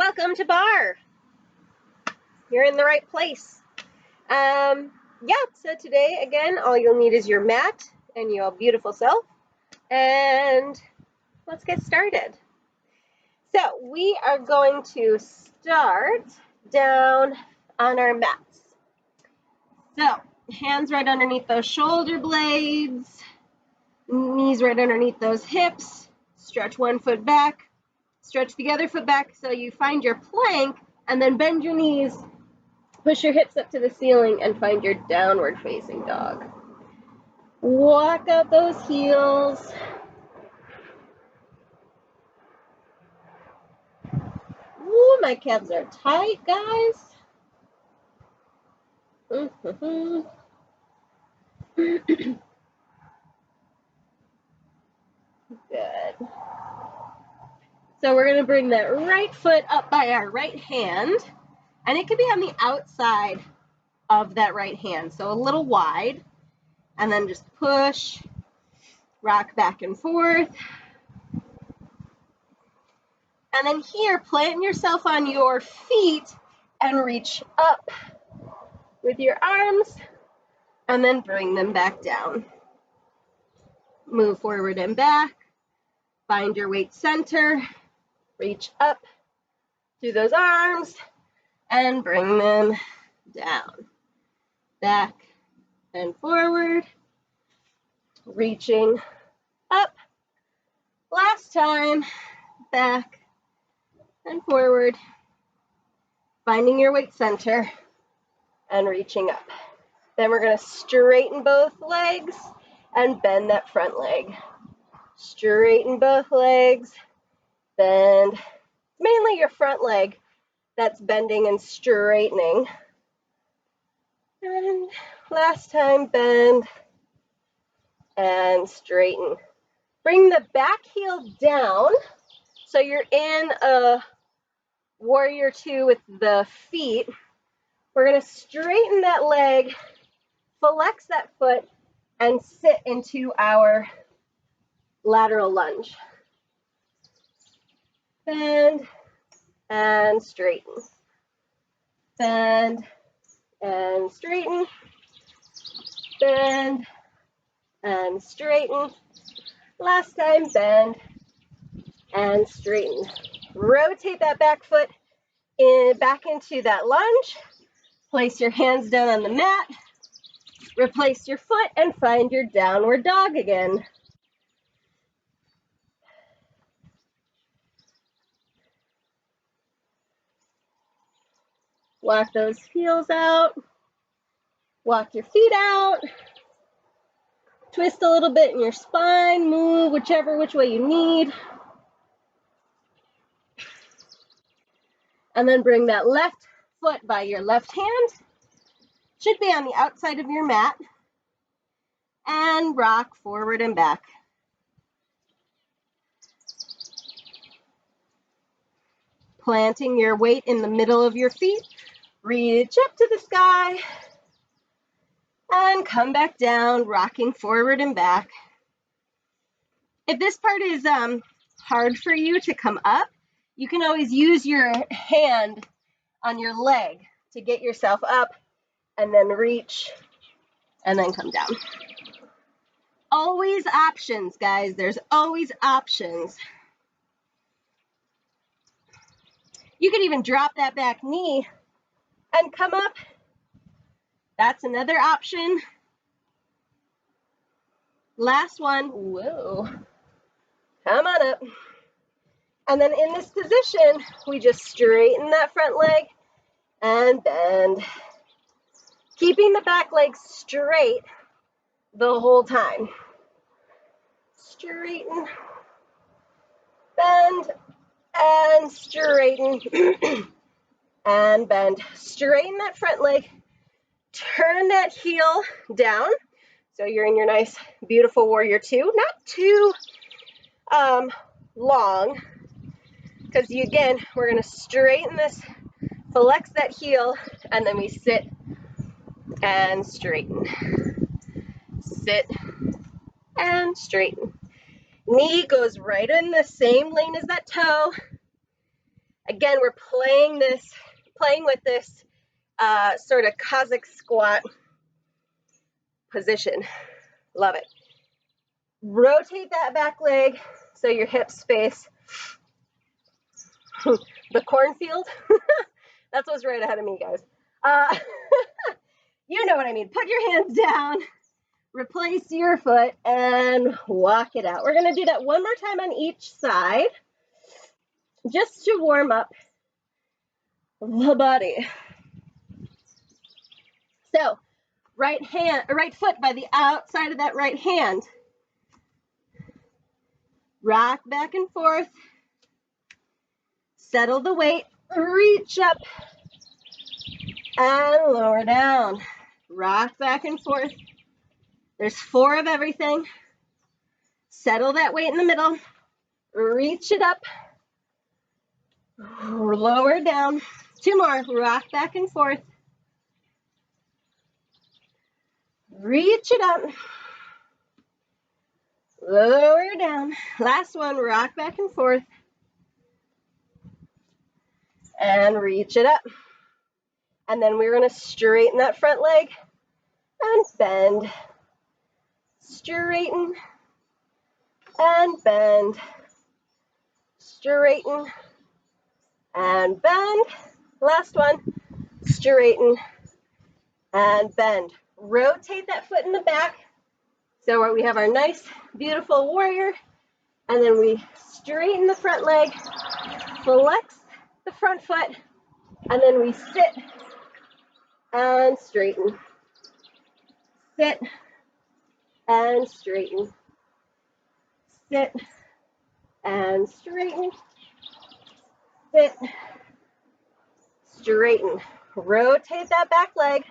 Welcome to Barre. You're in the right place. So today, again, all you'll need is your mat and your beautiful self. And let's get started. So we are going to start down on our mats. So hands right underneath those shoulder blades, knees right underneath those hips, stretch one foot back, stretch the other foot back so you find your plank, and then bend your knees, push your hips up to the ceiling, and find your downward facing dog. Walk out those heels. Ooh, my calves are tight, guys. Good. So we're going to bring that right foot up by our right hand, and it could be on the outside of that right hand, so a little wide, and then just push, rock back and forth. And then here, plant yourself on your feet and reach up with your arms, and then bring them back down. Move forward and back, find your weight center, reach up through those arms, and bring them down. Back and forward, reaching up. Last time, back and forward, finding your weight center, and reaching up. Then we're going to straighten both legs and bend that front leg. Straighten both legs, bend. Mainly your front leg that's bending and straightening. And last time, bend and straighten. Bring the back heel down so you're in a warrior two with the feet. We're going to straighten that leg, flex that foot, and sit into our lateral lunge. Bend and straighten. Bend and straighten. Bend and straighten. Last time, bend and straighten. Rotate that back foot back into that lunge. Place your hands down on the mat. Replace your foot and find your downward dog again. Walk those heels out. Walk your feet out. Twist a little bit in your spine. Move which way you need. And then bring that left foot by your left hand. Should be on the outside of your mat. And rock forward and back. Planting your weight in the middle of your feet. Reach up to the sky. And come back down, rocking forward and back. If this part is hard for you to come up, you can always use your hand on your leg to get yourself up and then reach and then come down. Always options, guys. There's always options. You can even drop that back knee and come up. That's another option. Last one. Whoa. Come on up. And then in this position, we just straighten that front leg and bend. Keeping the back leg straight the whole time. Straighten, bend, and straighten, and bend. Straighten that front leg. Turn that heel down. So you're in your nice, beautiful warrior two. Not too long, because again, we're going to straighten this, flex that heel, and then we sit and straighten. Sit and straighten. Knee goes right in the same lane as that toe. Again, we're playing with this sort of Cossack squat position. Love it. Rotate that back leg so your hips face the cornfield. That's what's right ahead of me, guys. You know what I mean. Put your hands down, replace your foot, and walk it out. We're going to do that one more time on each side, just to warm up the body. So, right foot by the outside of that right hand. Rock back and forth. Settle the weight. Reach up and lower down. Rock back and forth. There's 4 of everything. Settle that weight in the middle. Reach it up. Lower down. 2 more. Rock back and forth. Reach it up. Lower down. Last one. Rock back and forth. And reach it up. And then we're going to straighten that front leg and bend. Straighten and bend. Straighten and bend. Last one. Straighten and bend. Rotate that foot in the back. So we have our nice, beautiful warrior. And then we straighten the front leg, flex the front foot, and then we sit and straighten. Sit and straighten. Sit and straighten. Sit, straighten. Rotate that back leg.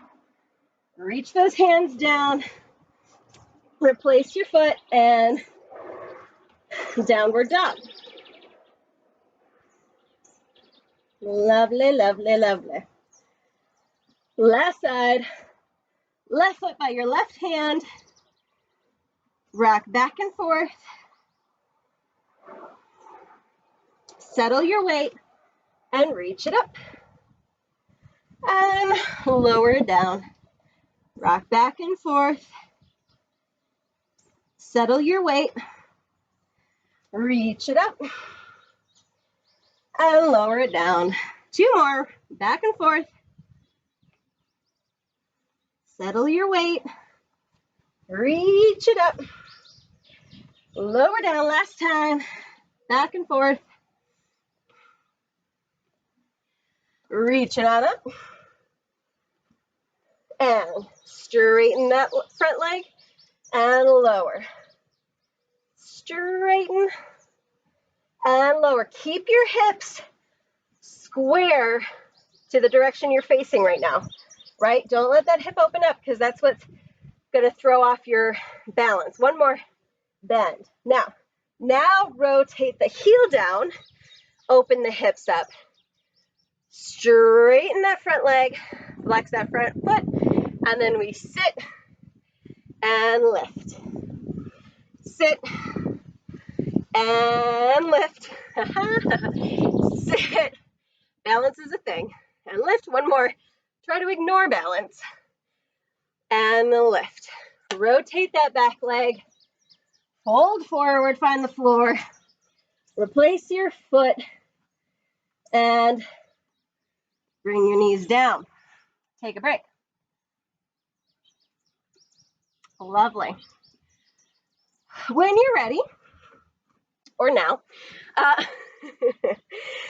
Reach those hands down. Replace your foot and downward dog. Lovely, lovely, lovely. Left side. Left foot by your left hand. Rock back and forth. Settle your weight and reach it up. And lower it down. Rock back and forth. Settle your weight. Reach it up. And lower it down. 2 more. Back and forth. Settle your weight. Reach it up. Lower down. Last time. Back and forth. Reach it on up. And straighten that front leg and lower. Straighten and lower. Keep your hips square to the direction you're facing right now, right? Don't let that hip open up because that's what's going to throw off your balance. One more bend. Now rotate the heel down, open the hips up. Straighten that front leg, flex that front foot, and then we sit and lift. Sit and lift. Sit. Balance is a thing. And lift. One more. Try to ignore balance. And lift. Rotate that back leg. Fold forward, find the floor. Replace your foot. And bring your knees down. Take a break. Lovely. When you're ready, or now,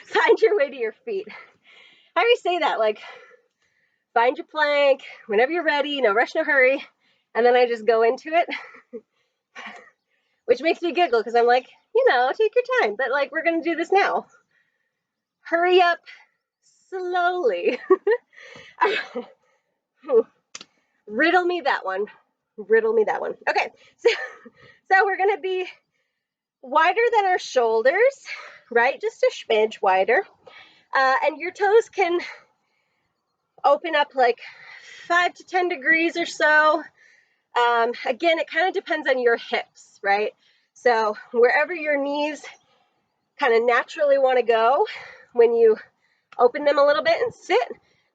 find your way to your feet. I always say that, like, find your plank whenever you're ready, no rush, no hurry, and then I just go into it, which makes me giggle because I'm like, take your time, but like, we're going to do this now. Hurry up slowly. Riddle me that one. Riddle me that one. Okay, so we're going to be wider than our shoulders, right? Just a smidge wider. And your toes can open up like 5 to 10 degrees or so. Again, it kind of depends on your hips, right? So wherever your knees kind of naturally want to go, when you open them a little bit and sit,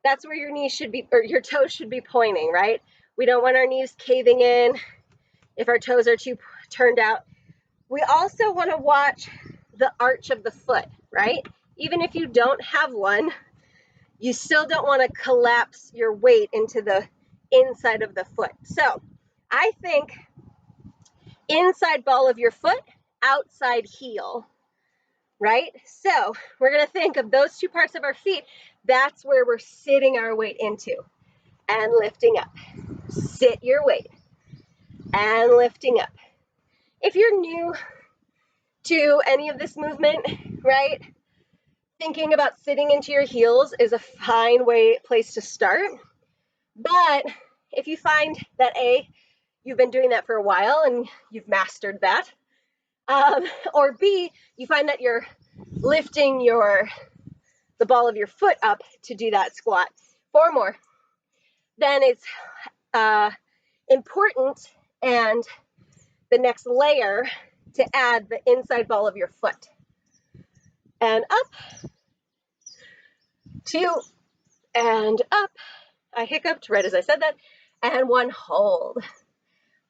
that's where your knees should be, or your toes should be pointing, right? We don't want our knees caving in if our toes are too turned out. We also want to watch the arch of the foot, right? Even if you don't have one, you still don't want to collapse your weight into the inside of the foot. So I think inside ball of your foot, outside heel, right? So we're going to think of those two parts of our feet. That's where we're sitting our weight into and lifting up. Sit your weight and lifting up. If you're new to any of this movement, right, thinking about sitting into your heels is a fine place to start. But if you find that you've been doing that for a while and you've mastered that, or B, you find that you're lifting the ball of your foot up to do that squat 4 more, then it's important and the next layer to add the inside ball of your foot. And up, 2, and up. I hiccuped right as I said that. And 1, hold.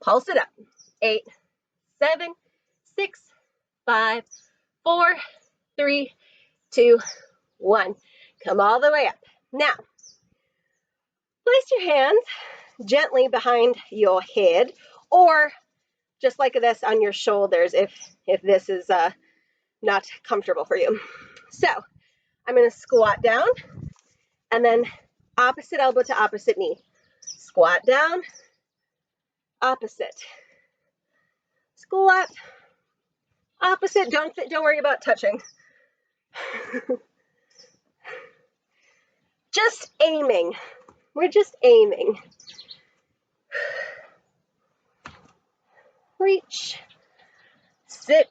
Pulse it up. 8, 7, 6, 5, 4, 3, 2, 1. Come all the way up. Now, place your hands gently behind your head, or just like this on your shoulders if this is not comfortable for you. So I'm going to squat down and then opposite elbow to opposite knee. Squat down, opposite. Squat, opposite. Don't worry about touching. Just aiming. We're just aiming. Reach, sit,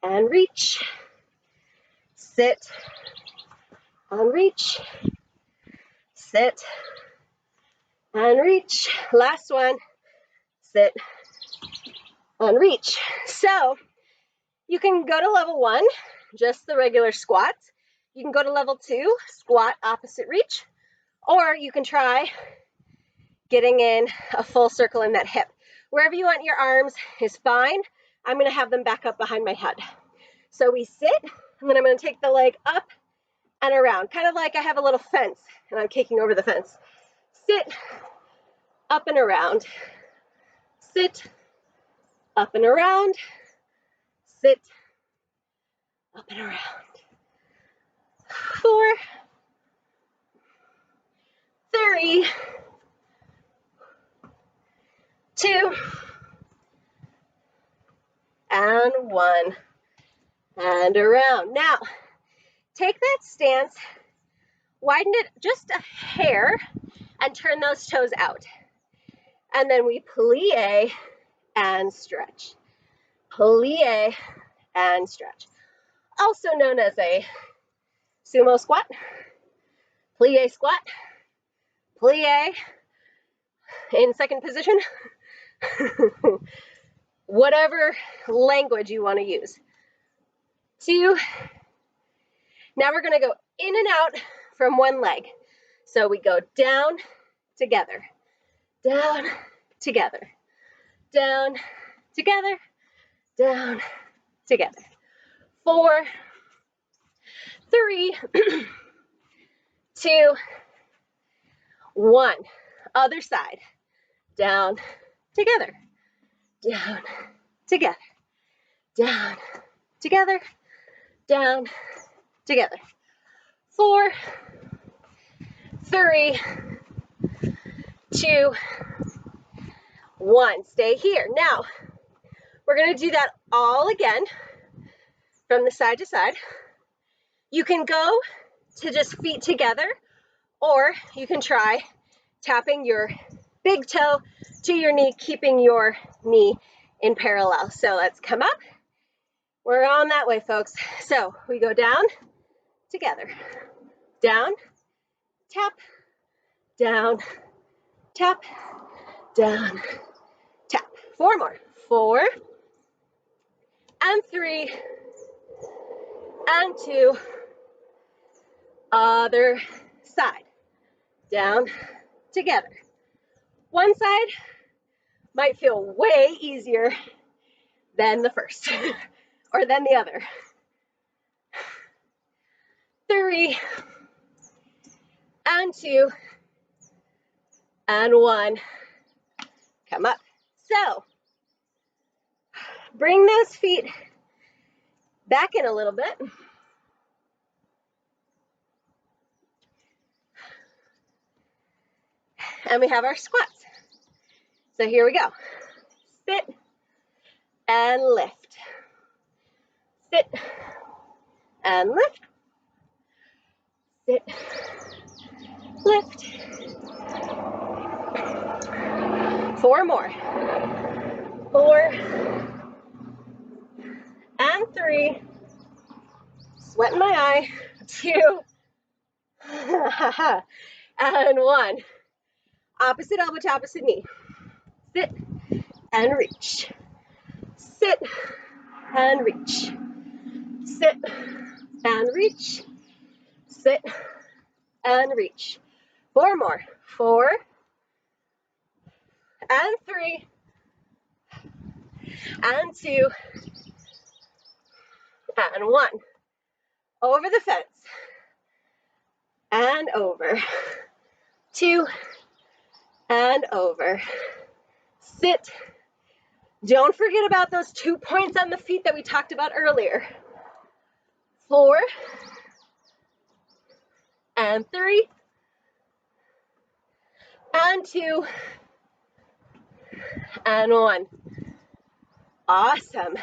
and reach. Sit, and reach. Sit, and reach. Last one. Sit, and reach. So you can go to level 1, just the regular squats. You can go to level 2, squat, opposite reach, or you can try getting in a full circle in that hip. Wherever you want your arms is fine. I'm going to have them back up behind my head. So we sit, and then I'm going to take the leg up and around, kind of like I have a little fence, and I'm kicking over the fence. Sit, up and around. Sit, up and around. Sit, up and around. 4, 3, 2, and 1, and around. Now, take that stance, widen it just a hair, and turn those toes out. And then we plie and stretch. Plie and stretch. Also known as a sumo squat, plie squat, plie in second position, whatever language you want to use. 2, now we're going to go in and out from one leg. So we go down, together, down, together, down, together, down, together. 4, 3, 2, 1. Other side. Down, together, down, together, down, together, down, together. 4, 3, 2, 1. Stay here. Now, we're going to do that all again from the side to side. You can go to just feet together, or you can try tapping your big toe to your knee, keeping your knee in parallel. So let's come up. We're on that way, folks. So we go down, together, down, tap, down, tap, down, tap. 4 more. 4, and 3, and 2, Other side. Down, together. One side might feel way easier than the first or than the other. 3 and 2 and 1. Come up. So bring those feet back in a little bit. And we have our squats. So here we go. Sit and lift. Sit and lift. Sit, lift. 4 more. 4 and 3. Sweat in my eye. 2 and 1. Opposite elbow to opposite knee. Sit and reach. Sit and reach. Sit and reach. Sit and reach. 4 more. 4 and 3 and 2 and 1. Over the fence and over. 2 and over. Sit. Don't forget about those 2 points on the feet that we talked about earlier. 4 and 3 and 2 and 1. Awesome.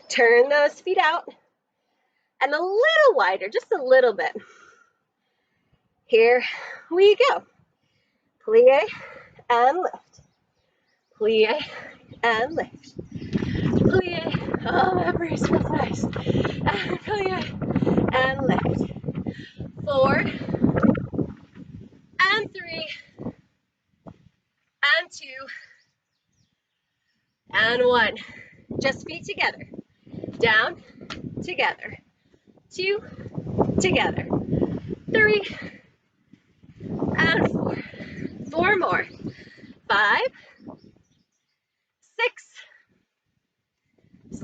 Turn those feet out and a little wider, just a little bit. Here we go. Plie and lift. Plie and lift. Plie. Oh, my brace feels nice. And plie and lift. 4 and 3 and 2 and 1. Just feet together. Down, together. 2, together. 3 and 4. 4 more. 5, 6,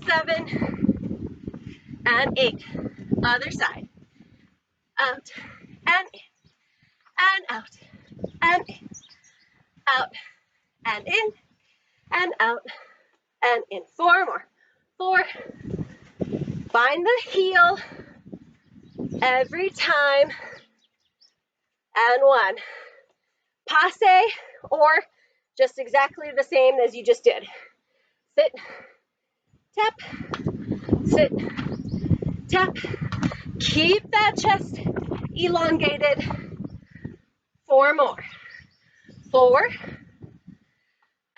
7, and 8. Other side. Out and in. And out. And in. Out and in. And out and in. 4 more. 4. Find the heel every time. And 1. Passe, or just exactly the same as you just did. Sit, tap, sit, tap. Keep that chest elongated. 4 more. 4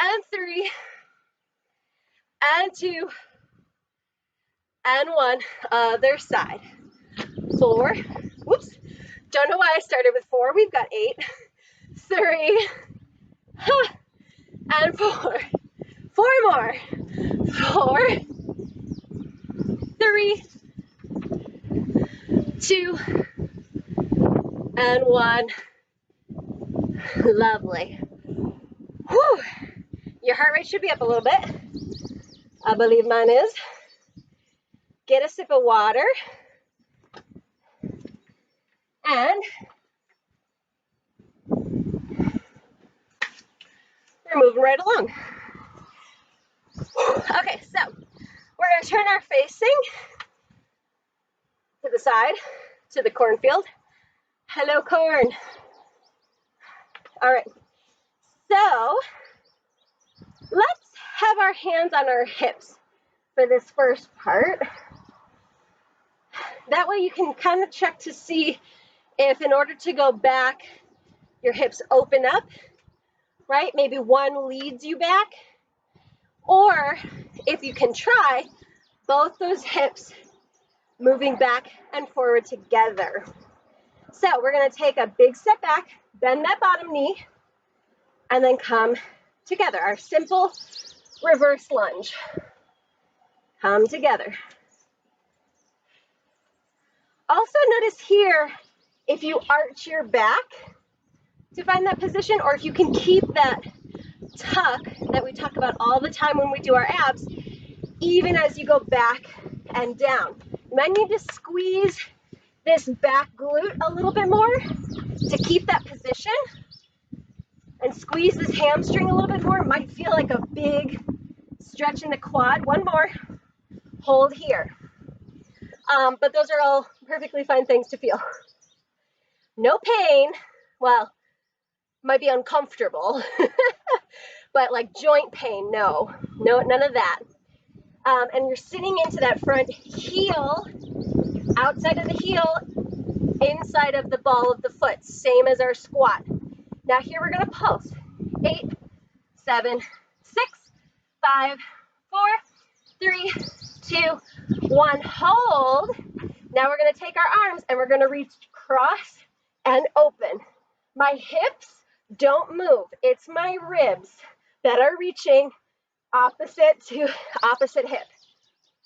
and 3 and 2 and 1. Other side. 4. Whoops. Don't know why I started with 4. We've got 8. 3 and 4. 4 more. 4, 3, 2 and 1. Lovely. Whew. Your heart rate should be up a little bit. I believe mine is. Get a sip of water. And we're moving right along. Okay, so we're going to turn our facing to the side, to the cornfield. Hello, corn. All right, so let's have our hands on our hips for this first part. That way you can kind of check to see if, in order to go back, your hips open up, right? Maybe one leads you back, or if you can try both those hips moving back and forward together. So we're going to take a big step back, bend that bottom knee, and then come together. Our simple reverse lunge. Come together. Also notice here, if you arch your back to find that position, or if you can keep that tuck that we talk about all the time when we do our abs, even as you go back and down. You might need to squeeze this back glute a little bit more to keep that position, and squeeze this hamstring a little bit more. It might feel like a big stretch in the quad. One more, hold here. But those are all perfectly fine things to feel. No pain, well, might be uncomfortable, but like joint pain, no, none of that. And you're sitting into that front heel, outside of the heel, inside of the ball of the foot, same as our squat. Now here we're gonna pulse. 8, 7, 6, 5, 4, 3, 2, 1, hold. Now we're gonna take our arms and we're gonna reach cross and open. My hips don't move. It's my ribs that are reaching opposite to opposite hip.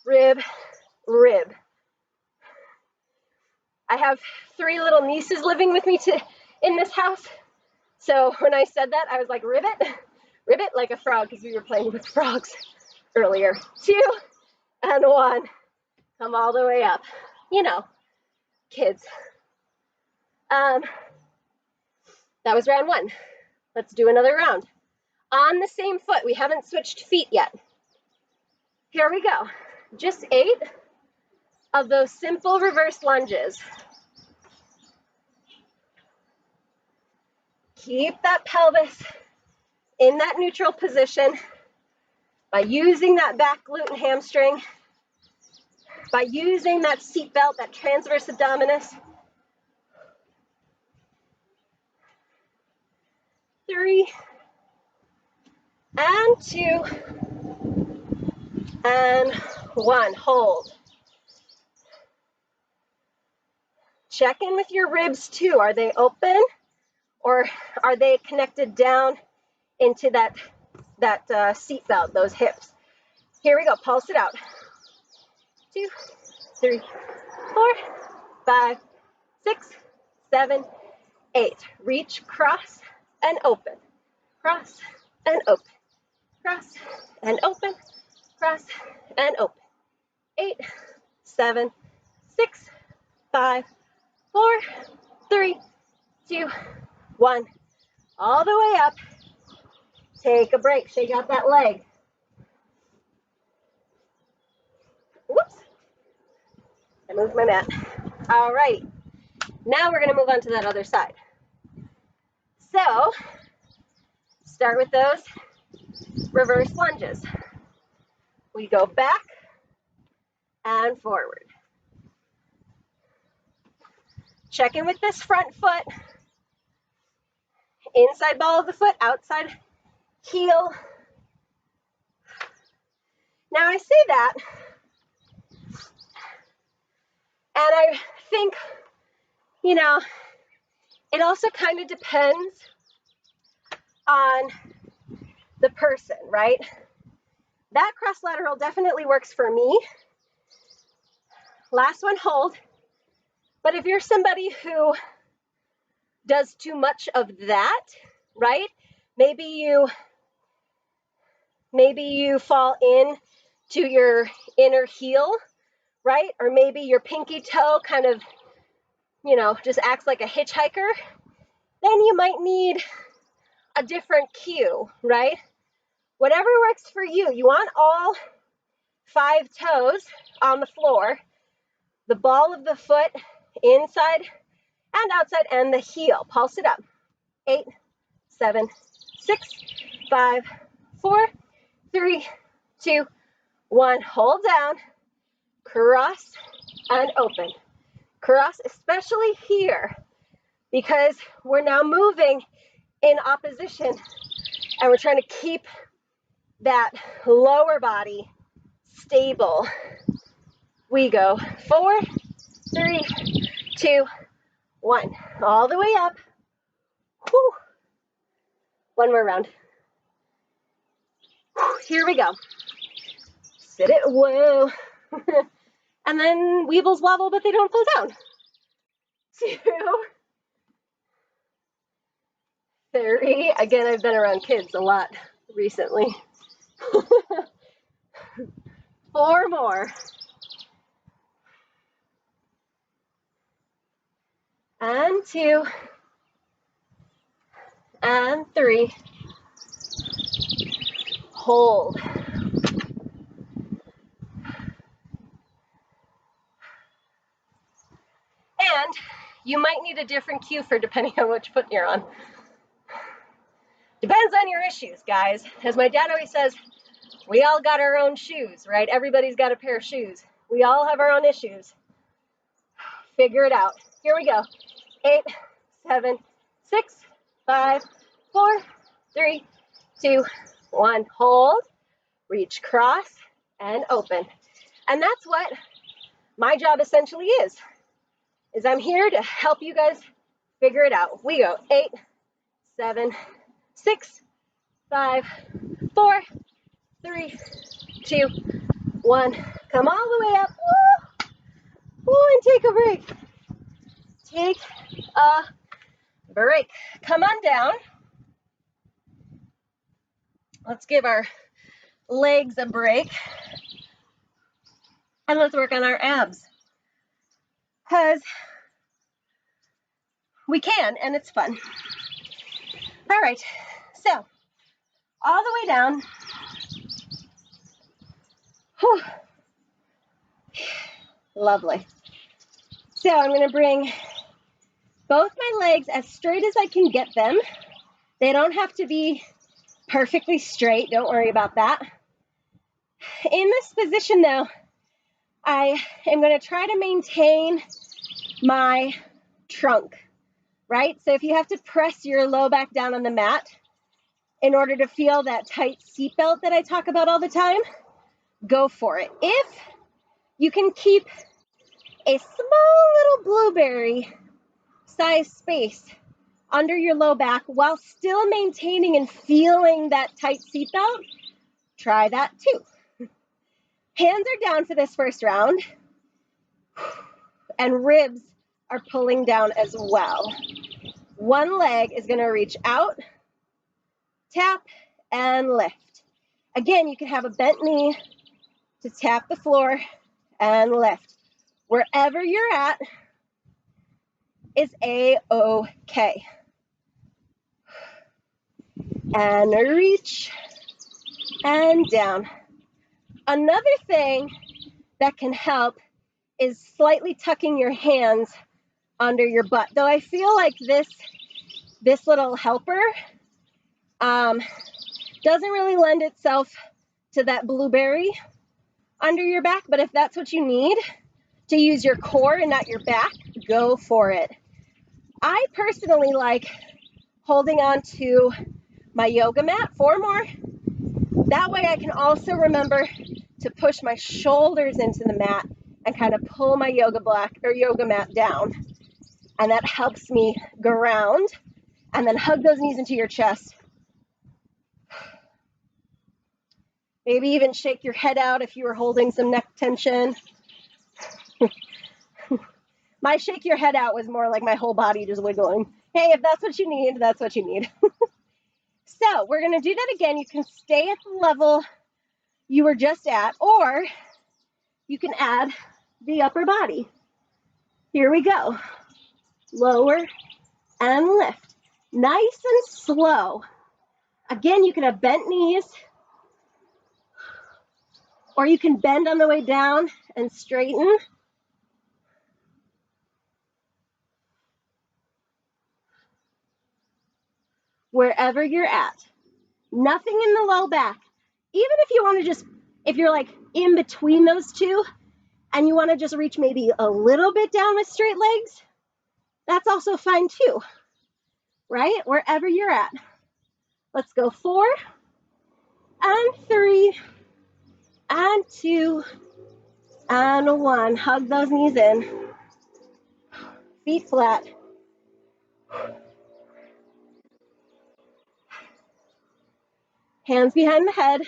Rib, rib. I have 3 little nieces living with me in this house. So when I said that, I was like, ribbit, ribbit like a frog, because we were playing with frogs earlier. 2 and 1. Come all the way up. You know, kids. That was round 1. Let's do another round. On the same foot. We haven't switched feet yet. Here we go. Just 8 of those simple reverse lunges. Keep that pelvis in that neutral position by using that back glute and hamstring, by using that seat belt, that transverse abdominis. 3 and 2 and 1. Hold. Check in with your ribs too. Are they open or are they connected down into that seat belt, those hips? Here we go. Pulse it out. 2, 3, 4, 5, 6, 7, 8. Reach, cross, and open. Cross, and open. Cross, and open. Cross, and open. 8, 7, 6, 5, 4, 3, 2, 1. All the way up. Take a break. Shake out that leg. Whoops. I moved my mat. All right. Now we're going to move on to that other side. So, start with those reverse lunges. We go back and forward. Check in with this front foot. Inside ball of the foot, outside heel. Now I say that, and I think, you know, it also kind of depends on the person, right? That cross lateral definitely works for me. Last one, hold. But if you're somebody who does too much of that, right? Maybe you fall in to your inner heel, right? Or maybe your pinky toe kind of, you know, just acts like a hitchhiker. Then you might need a different cue, right? Whatever works for you. You want all 5 toes on the floor, the ball of the foot inside and outside, and the heel. Pulse it up. 8, 7, 6, 5, 4, 3, 2, 1. Hold down. Cross and open. Cross, especially here, because we're now moving in opposition and we're trying to keep that lower body stable. We go 4, 3, 2, 1. All the way up. Whew. One more round. Whew. Here we go. Sit it, whoa. And then weebles wobble, but they don't fall down. 2, 3. Again, I've been around kids a lot recently. 4 more. And 2. And 3. Hold. And you might need a different cue for depending on which foot you're on. Depends on your issues, guys. As my dad always says, we all got our own shoes, right? Everybody's got a pair of shoes. We all have our own issues. Figure it out. Here we go. 8, 7, 6, 5, 4, 3, 2, 1. Hold, reach, cross, and open. And that's what my job essentially is I'm here to help you guys figure it out. We go 8, 7, 6, 5, 4, 3, 2, 1. Come all the way up. Woo! Woo, and take a break. Take a break. Come on down. Let's give our legs a break. And let's work on our abs. Because we can, and it's fun. All right, so all the way down. Whew. Lovely. So I'm going to bring both my legs as straight as I can get them. They don't have to be perfectly straight. Don't worry about that. In this position, though, I am going to try to maintain my trunk, right? So if you have to press your low back down on the mat in order to feel that tight seatbelt that I talk about all the time, go for it. If you can keep a small little blueberry size space under your low back while still maintaining and feeling that tight seatbelt, try that too. Hands are down for this first round, and ribs are pulling down as well. One leg is going to reach out, tap, and lift. Again, you can have a bent knee to tap the floor and lift. Wherever you're at is A-OK. And reach and down. Another thing that can help is slightly tucking your hands under your butt. Though I feel like this little helper doesn't really lend itself to that blueberry under your back, but if that's what you need to use your core and not your back, go for it. I personally like holding on to my yoga mat. 4 more. That way I can also remember to push my shoulders into the mat and kind of pull my yoga mat down. And that helps me ground. And then hug those knees into your chest. Maybe even shake your head out if you were holding some neck tension. My shake your head out was more like my whole body just wiggling. Hey, if that's what you need, that's what you need. So we're going to do that again. You can stay at the level you were just at, or you can add the upper body. Here we go. Lower and lift. Nice and slow. Again, you can have bent knees, or you can bend on the way down and straighten. Wherever you're at. Nothing in the low back. Even if you want to just, if you're like in between those two and you want to just reach maybe a little bit down with straight legs, that's also fine too, right? Wherever you're at. Let's go 4 and 3 and 2 and 1. Hug those knees in. Feet flat. Hands behind the head.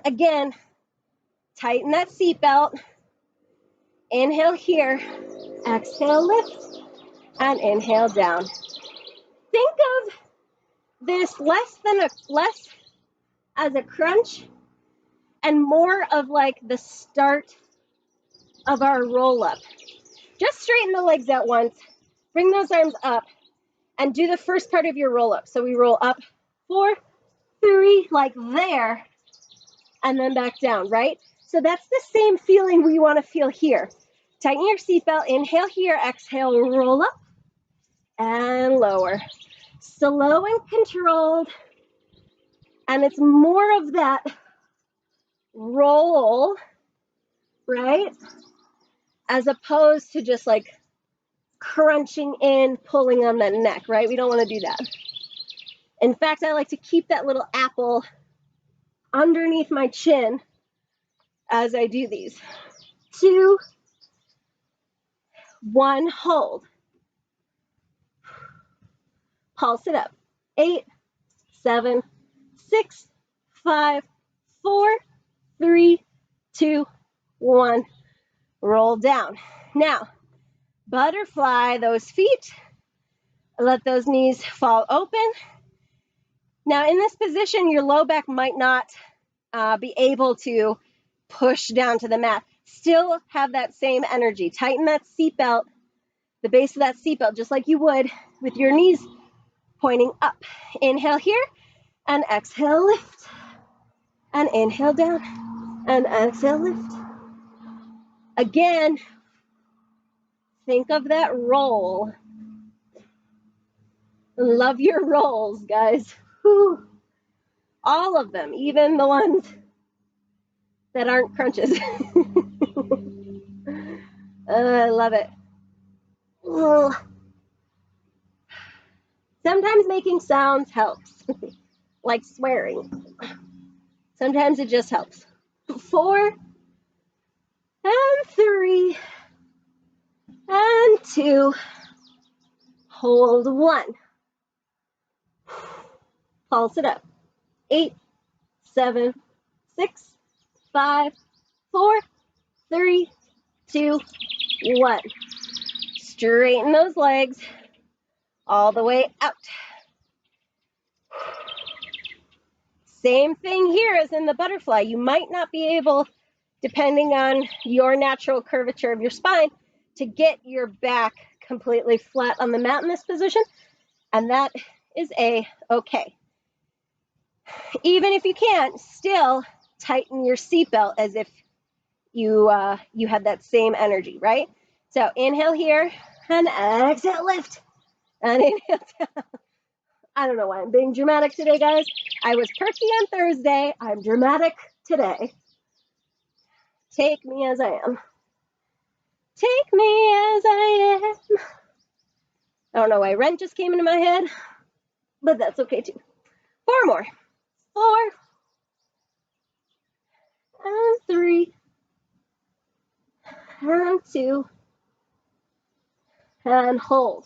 Again, tighten that seatbelt. Inhale here. exhale, lift, and inhale down. Think of this less as a crunch and more of like the start of our roll up. Just straighten the legs out once, bring those arms up, and do the first part of your roll up. So we roll up, 4, 3, like there, and then back down, right? So that's the same feeling we want to feel here. Tighten your seatbelt, inhale here, exhale, roll up, and lower. Slow and controlled, and it's more of that roll, right? As opposed to just like crunching in, pulling on the neck, right? We don't want to do that. In fact, I like to keep that little apple underneath my chin as I do these. 2, 1, hold. Pulse it up. 8, 7, 6, 5, 4, 3, 2, 1. Roll down. Now, butterfly those feet. Let those knees fall open. Now, in this position, your low back might not be able to push down to the mat. Still have that same energy. Tighten that seatbelt, the base of that seatbelt, just like you would with your knees pointing up. Inhale here, and exhale, lift. And inhale down, and exhale, lift. Again, think of that roll. Love your rolls, guys. Whew. All of them, even the ones that aren't crunches. I love it. Ugh. Sometimes making sounds helps, like swearing. Sometimes it just helps. 4, and 3, and 2. Hold 1. Pulse it up. 8, 7, 6, 5, 4, 3, 2, 1. Straighten those legs all the way out. Same thing here as in the butterfly. You might not be able, depending on your natural curvature of your spine, to get your back completely flat on the mat in this position, and that is okay. Even if you can't, still tighten your seatbelt as if you had that same energy, right? So inhale here, and exhale, lift, and inhale down. I don't know why I'm being dramatic today, guys. I was perky on Thursday. I'm dramatic today. Take me as I am. Take me as I am. I don't know why rent just came into my head, but that's okay too. 4 more. 4, and 3, and 2, and hold.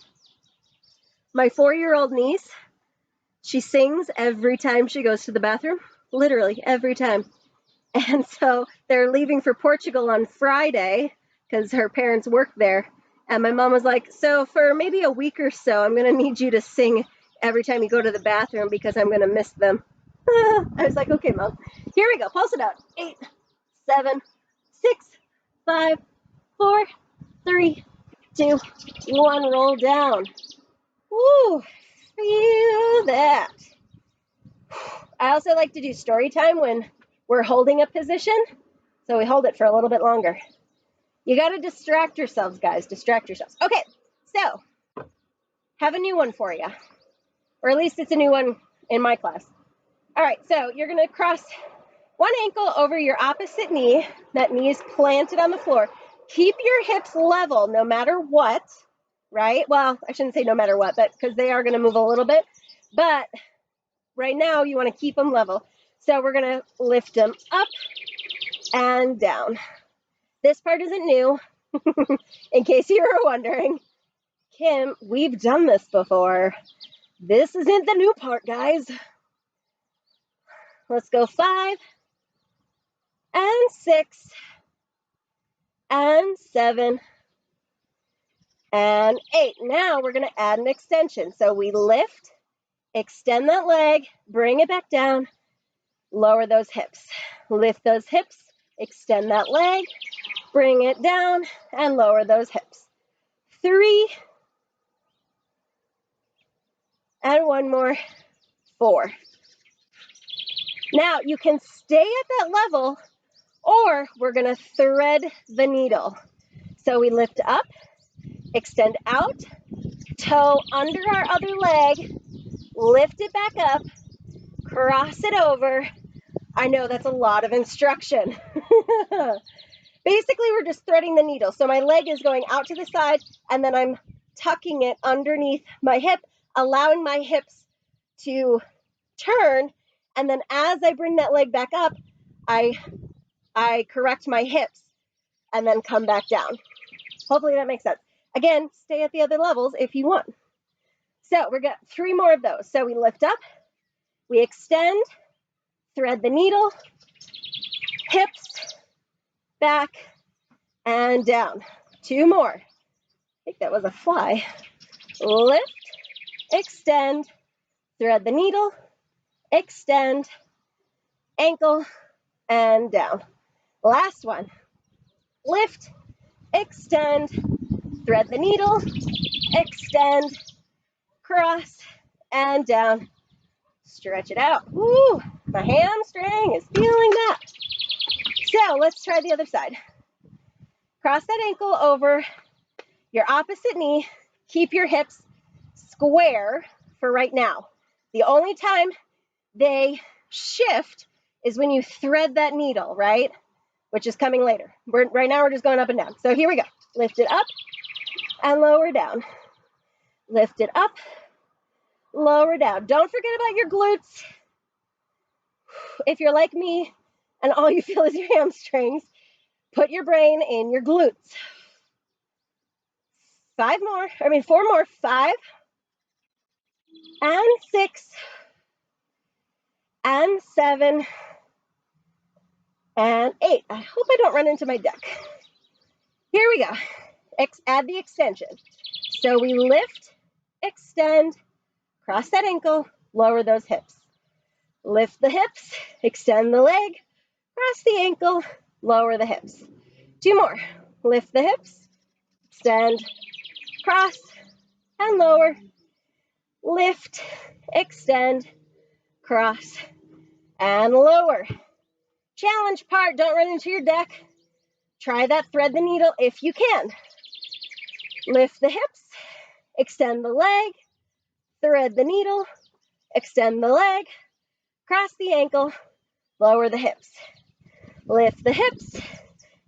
My 4-year-old niece, she sings every time she goes to the bathroom, literally every time. And so they're leaving for Portugal on Friday because her parents work there. And my mom was like, so for maybe a week or so, I'm going to need you to sing every time you go to the bathroom because I'm going to miss them. I was like, okay, Mom. Here we go. Pulse it out. 8, 7, 6, 5, 4, 3, 2, 1. Roll down. Woo! Feel that. I also like to do story time when we're holding a position, so we hold it for a little bit longer. You got to distract yourselves, guys. Distract yourselves. Okay, so have a new one for you, or at least it's a new one in my class. All right, so you're going to cross one ankle over your opposite knee. That knee is planted on the floor. Keep your hips level no matter what, right? Well, I shouldn't say no matter what, but because they are going to move a little bit. But right now, you want to keep them level. So we're going to lift them up and down. This part isn't new, in case you were wondering. Kim, we've done this before. This isn't the new part, guys. Let's go 5, and 6, and 7, and 8. Now we're going to add an extension. So we lift, extend that leg, bring it back down, lower those hips. Lift those hips, extend that leg, bring it down, and lower those hips. 3, and 1 more, 4. Now you can stay at that level, or we're going to thread the needle. So we lift up, extend out, toe under our other leg, lift it back up, cross it over. I know that's a lot of instruction. Basically, we're just threading the needle. So my leg is going out to the side, and then I'm tucking it underneath my hip, allowing my hips to turn. And then as I bring that leg back up, I correct my hips and then come back down. Hopefully that makes sense. Again, stay at the other levels if you want. So we're got 3 more of those. So we lift up, we extend, thread the needle, hips, back, and down. 2 more. I think that was a fly. Lift, extend, thread the needle, extend, ankle, and down. Last one. Lift, extend, thread the needle, extend, cross, and down. Stretch it out. Woo! My hamstring is feeling that. So let's try the other side. Cross that ankle over your opposite knee. Keep your hips square for right now. The only time they shift is when you thread that needle, right? Which is coming later. Right now we're just going up and down. So here we go. Lift it up and lower down. Lift it up, lower down. Don't forget about your glutes. If you're like me and all you feel is your hamstrings, put your brain in your glutes. 4 more. 5, and 6, and 7, and 8. I hope I don't run into my deck. Here we go. Add the extension. So we lift, extend, cross that ankle, lower those hips. Lift the hips, extend the leg, cross the ankle, lower the hips. 2 more. Lift the hips, extend, cross, and lower. Lift, extend, cross, and lower. Challenge part, don't run into your deck. Try that, thread the needle if you can. Lift the hips, extend the leg, thread the needle, extend the leg, cross the ankle, lower the hips. Lift the hips,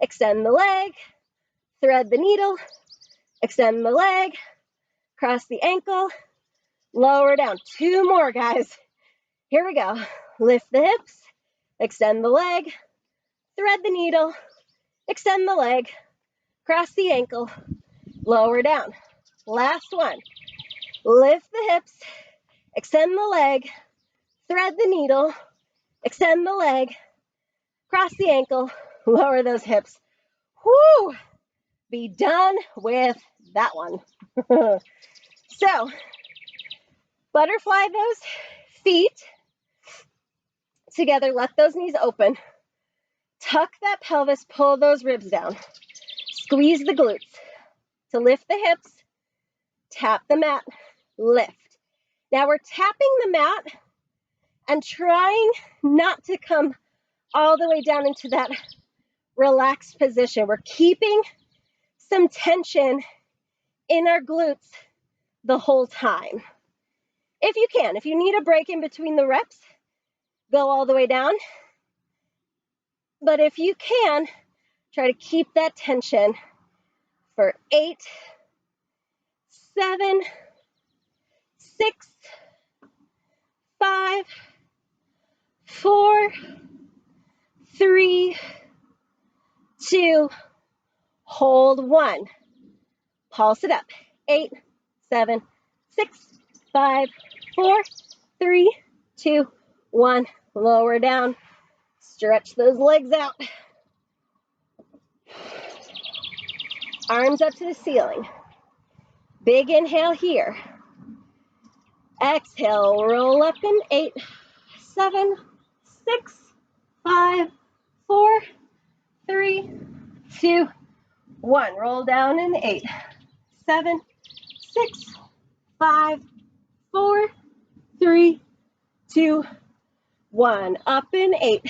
extend the leg, thread the needle, extend the leg, cross the ankle, lower down. 2 more, guys. Here we go. Lift the hips, extend the leg, thread the needle, extend the leg, cross the ankle, lower down. Last one. Lift the hips, extend the leg, thread the needle, extend the leg, cross the ankle, lower those hips. Whoo! Be done with that one. So, butterfly those feet together, let those knees open. Tuck that pelvis, pull those ribs down. Squeeze the glutes. To lift the hips, tap the mat, lift. Now we're tapping the mat and trying not to come all the way down into that relaxed position. We're keeping some tension in our glutes the whole time. If you can, if you need a break in between the reps, go all the way down. But if you can, try to keep that tension for 8, 7, 6, 5, 4, 3, 2, hold 1. Pulse it up. 8, 7, 6, 5, 4, 3, 2, 1. Lower down. Stretch those legs out. Arms up to the ceiling. Big inhale here. Exhale, roll up in 8, 7, 6, 5, 4, 3, 2, 1. Roll down in 8, 7, 6, 5, 4, 3, 2, 1. Up in 8,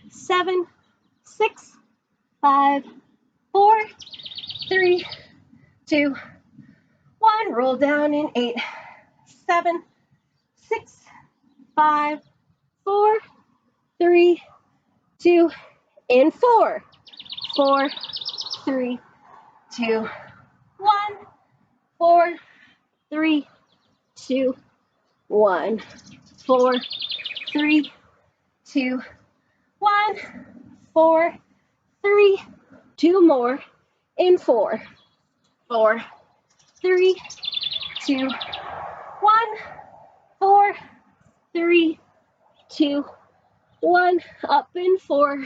7, 6, 5, 4, 3, 2, 1. Roll down in 8, 7, 6, 5, 4, 3, 2, in 4, 4, 3, 2, 1, 4, 3, 2, 1, 4, 3, 2, 1, 4, 3, 2 more in 4, 4, 3, 2, 1, 4, 3, 2, 1, up in 4,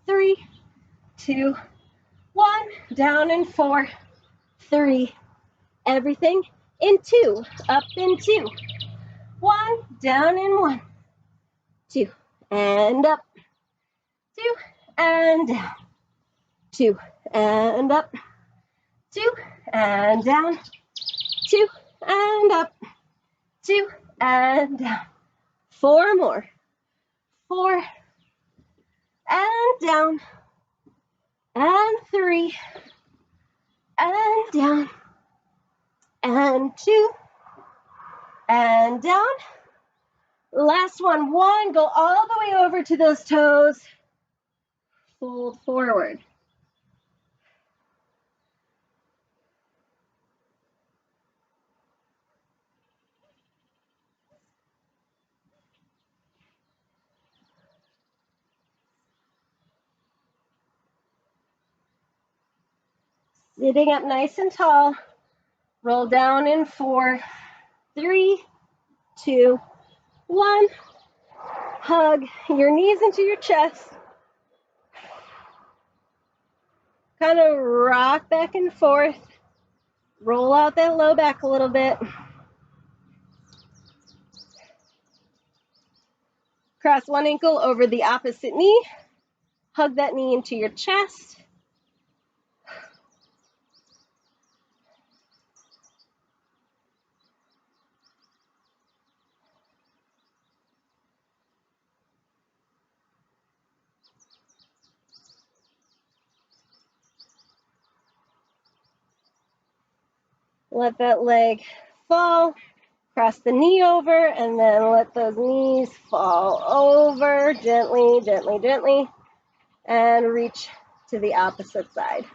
3, 2, 1, down in 4, 3, everything in 2, up in 2, 1, down in 1, 2, and up, 2, and down, 2, and up, 2, and down, 2, and up, 2, and down, 4 more, 4, and down, and 3, and down, and 2, and down. Last one, 1, go all the way over to those toes, fold forward. Sitting up nice and tall, roll down in 4, 3, 2, 1. Hug your knees into your chest. Kind of rock back and forth. Roll out that low back a little bit. Cross one ankle over the opposite knee. Hug that knee into your chest. Let that leg fall. Cross the knee over and then let those knees fall over gently, gently, gently, and reach to the opposite side.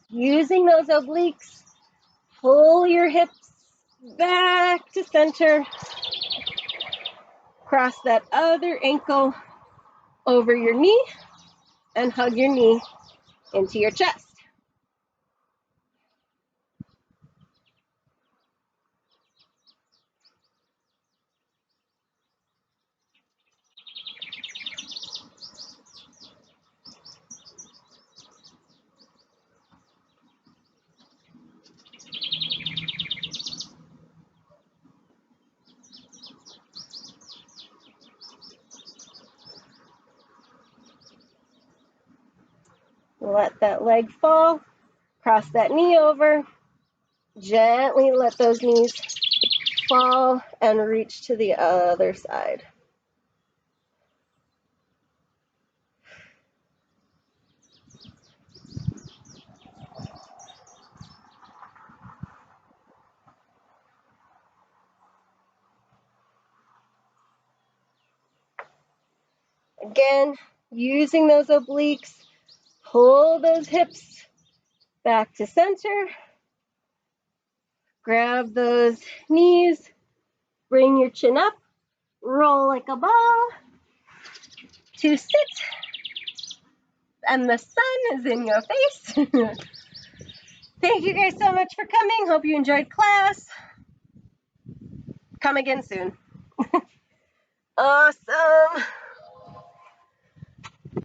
Using those obliques, pull your hips back to center. Cross that other ankle over your knee and hug your knee into your chest. Let that leg fall, cross that knee over, gently let those knees fall and reach to the other side. Again, using those obliques, pull those hips back to center. Grab those knees, bring your chin up, roll like a ball to sit, and the sun is in your face. Thank you guys so much for coming. Hope you enjoyed class. Come again soon. Awesome.